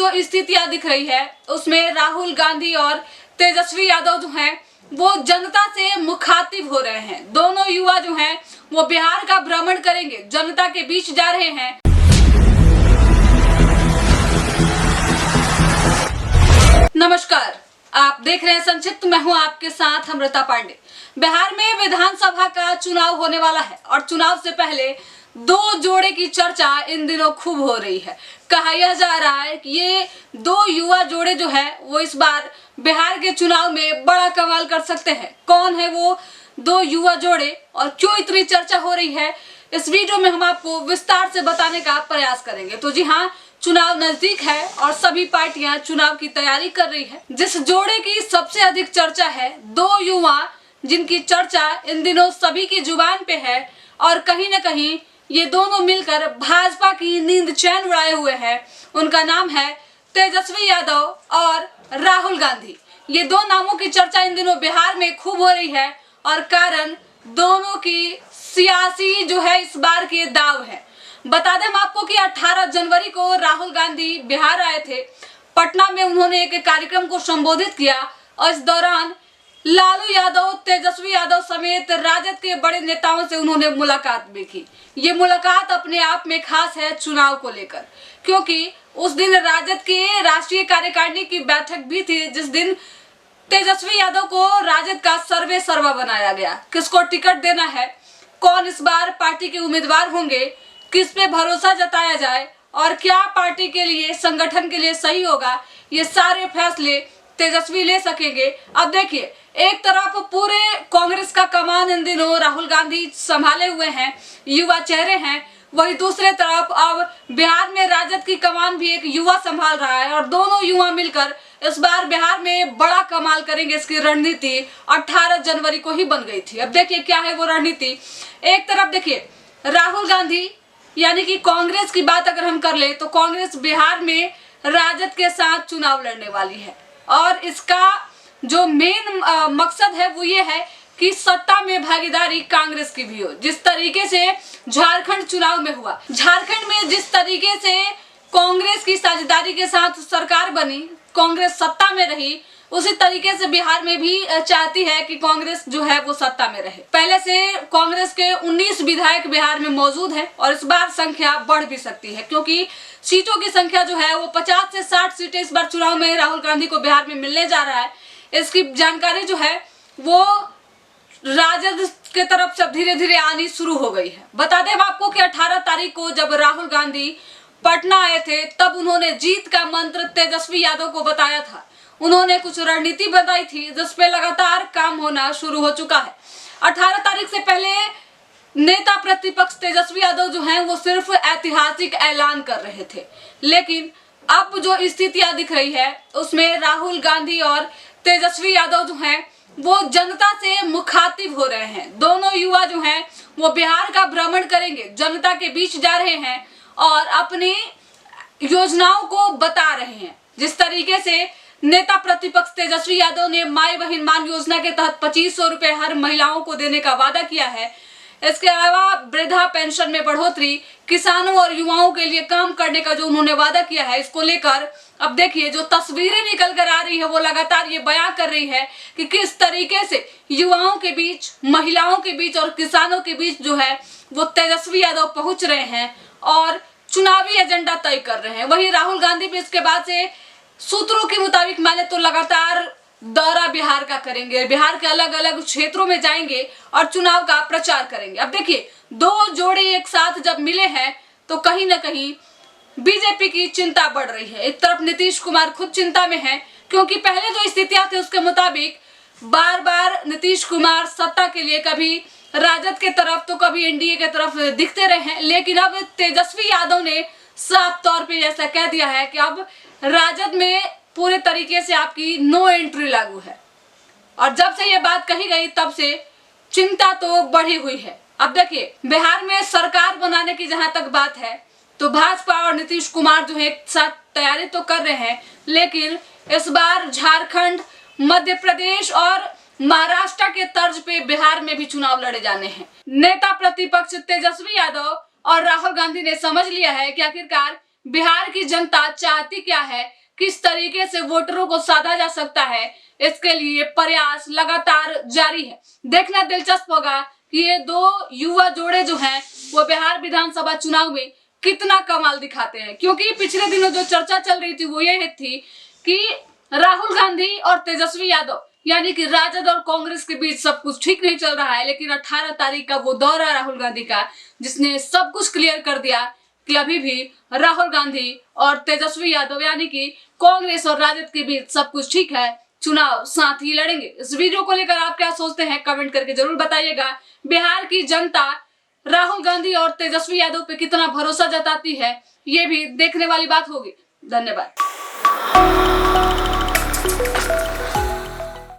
जो स्थितियां दिख रही है उसमें राहुल गांधी और तेजस्वी यादव जो हैं वो जनता से मुखातिब हो रहे हैं। दोनों युवा जो हैं वो बिहार का भ्रमण करेंगे, जनता के बीच जा रहे हैं। नमस्कार, आप देख रहे हैं संक्षिप्त। मैं हूं आपके साथ अमृता पांडे। बिहार में विधानसभा का चुनाव होने वाला है और चुनाव से पहले दो जोड़े की चर्चा इन दिनों खूब हो रही है। कहा यह जा रहा है कि ये दो युवा जोड़े जो है वो इस बार बिहार के चुनाव में बड़ा कमाल कर सकते हैं। कौन है वो दो युवा जोड़े और क्यों इतनी चर्चा हो रही है, इस वीडियो में हम आपको विस्तार से बताने का प्रयास करेंगे। तो जी हाँ, चुनाव नजदीक है और सभी पार्टियां चुनाव की तैयारी कर रही है। जिस जोड़े की सबसे अधिक चर्चा है, दो युवा जिनकी चर्चा इन दिनों सभी की जुबान पे है और कहीं न कहीं ये दोनों मिलकर भाजपा की नींद चैन उड़ाए हुए हैं, उनका नाम है तेजस्वी यादव और राहुल गांधी। ये दो नामों की चर्चा इन दिनों बिहार में खूब हो रही है और कारण दोनों की सियासी जो है इस बार के दाव है। बता दें आपको कि 18 जनवरी को राहुल गांधी बिहार आए थे। पटना में उन्होंने एक कार्यक्रम को संबोधित किया और इस दौरान लालू यादव, तेजस्वी यादव समेत राजद के बड़े नेताओं से उन्होंने मुलाकात भी की। ये मुलाकात अपने आप में खास है चुनाव को लेकर, क्योंकि उस दिन राजद के राष्ट्रीय कार्यकारिणी की बैठक भी थी, जिस दिन तेजस्वी यादव को राजद का सर्वे सर्वा बनाया गया। किसको टिकट देना है, कौन इस बार पार्टी के उम्मीदवार होंगे, किस पे भरोसा जताया जाए और क्या पार्टी के लिए, संगठन के लिए सही होगा, ये सारे फैसले तेजस्वी ले सकेंगे। अब देखिए, एक तरफ पूरे कांग्रेस का कमान इन दिनों राहुल गांधी संभाले हुए हैं, युवा चेहरे हैं, वही दूसरे तरफ अब बिहार में राजद की कमान भी एक युवा संभाल रहा है और दोनों युवा मिलकर इस बार बिहार में बड़ा कमाल करेंगे। इसकी रणनीति 18 जनवरी को ही बन गई थी। अब देखिए क्या है वो रणनीति। एक तरफ देखिए, राहुल गांधी यानी कि कांग्रेस की बात अगर हम कर ले तो कांग्रेस बिहार में राजद के साथ चुनाव लड़ने वाली है और इसका जो मेन मकसद है वो ये है कि सत्ता में भागीदारी कांग्रेस की भी हो। जिस तरीके से झारखंड चुनाव में हुआ, झारखंड में जिस तरीके से कांग्रेस की साझेदारी के साथ सरकार बनी, कांग्रेस सत्ता में रही, उसी तरीके से बिहार में भी चाहती है कि कांग्रेस जो है वो सत्ता में रहे। पहले से कांग्रेस के 19 विधायक बिहार में मौजूद हैं और इस बार संख्या बढ़ भी सकती है, क्योंकि सीटों की संख्या जो है वो 50 से 60 सीटें इस बार चुनाव में राहुल गांधी को बिहार में मिलने जा रहा है। इसकी जानकारी जो है वो राजद के तरफ से धीरे धीरे आनी शुरू हो गई है। बता दें आपको कि 18 तारीख को जब राहुल गांधी पटना आए थे तब उन्होंने जीत का मंत्र तेजस्वी यादव को बताया था। उन्होंने कुछ रणनीति बताई थी जिस पे लगातार काम होना शुरू हो चुका है। 18 तारीख से पहले नेता प्रतिपक्ष तेजस्वी यादव जो हैं वो सिर्फ ऐतिहासिक ऐलान कर रहे थे, लेकिन अब जो स्थितियां दिख रही है उसमें राहुल गांधी और तेजस्वी यादव जो हैं वो जनता से मुखातिब हो रहे हैं। दोनों युवा जो हैं वो बिहार का भ्रमण करेंगे, जनता के बीच जा रहे हैं और अपनी योजनाओं को बता रहे हैं। जिस तरीके से नेता प्रतिपक्ष तेजस्वी यादव ने माई बहन मान योजना के तहत 2500 रुपए हर महिलाओं को देने का वादा किया है। इसके अलावा वृद्धा पेंशन में बढ़ोतरी, किसानों और युवाओं के लिए काम करने का जो उन्होंने वादा किया है, इसको लेकर अब देखिए जो तस्वीरें निकल कर आ रही है वो लगातार ये बयां कर रही है कि किस तरीके से युवाओं के बीच, महिलाओं के बीच और किसानों के बीच जो है वो तेजस्वी यादव पहुंच रहे हैं और चुनावी एजेंडा तय कर रहे हैं। वहीं राहुल गांधी भी इसके बाद से सूत्रों के मुताबिक माने तो लगातार दौरा बिहार का करेंगे, बिहार के अलग अलग क्षेत्रों में जाएंगे और चुनाव का प्रचार करेंगे। अब देखिए, दो जोड़े एक साथ जब मिले हैं तो कहीं ना कहीं बीजेपी की चिंता बढ़ रही है। एक तरफ नीतीश कुमार खुद चिंता में है, क्योंकि पहले जो स्थितियां थी उसके मुताबिक बार बार नीतीश कुमार सत्ता के लिए कभी राजद के तरफ तो कभी एनडीए के तरफ दिखते रहे हैं, लेकिन अब तेजस्वी यादव ने साफ तौर पे ऐसा कह दिया है कि अब राजद में पूरे तरीके से आपकी नो एंट्री लागू है। और जब से ये बात कही गई तब से चिंता तो बढ़ी हुई है। अब देखिए, बिहार में सरकार बनाने की जहां तक बात है तो भाजपा और नीतीश कुमार जो है एक साथ तैयारी तो कर रहे हैं, लेकिन इस बार झारखंड, मध्य प्रदेश और महाराष्ट्र के तर्ज पे बिहार में भी चुनाव लड़े जाने हैं। नेता प्रतिपक्ष तेजस्वी यादव और राहुल गांधी ने समझ लिया है कि आखिरकार बिहार की जनता चाहती क्या है, किस तरीके से वोटरों को साधा जा सकता है, इसके लिए प्रयास लगातार जारी है। देखना दिलचस्प होगा कि ये दो युवा जोड़े जो हैं वो बिहार विधानसभा चुनाव में कितना कमाल दिखाते हैं, क्योंकि पिछले दिनों जो चर्चा चल रही थी वो ये थी कि राहुल गांधी और तेजस्वी यादव यानी कि राजद और कांग्रेस के बीच सब कुछ ठीक नहीं चल रहा है, लेकिन 18 तारीख का वो दौर है राहुल गांधी का जिसने सब कुछ क्लियर कर दिया कि अभी भी राहुल गांधी और तेजस्वी यादव यानी कि कांग्रेस और राजद के बीच सब कुछ ठीक है, चुनाव साथ ही लड़ेंगे। इस वीडियो को लेकर आप क्या सोचते हैं कमेंट करके जरूर बताइएगा। बिहार की जनता राहुल गांधी और तेजस्वी यादव पे कितना भरोसा जताती है ये भी देखने वाली बात होगी। धन्यवाद।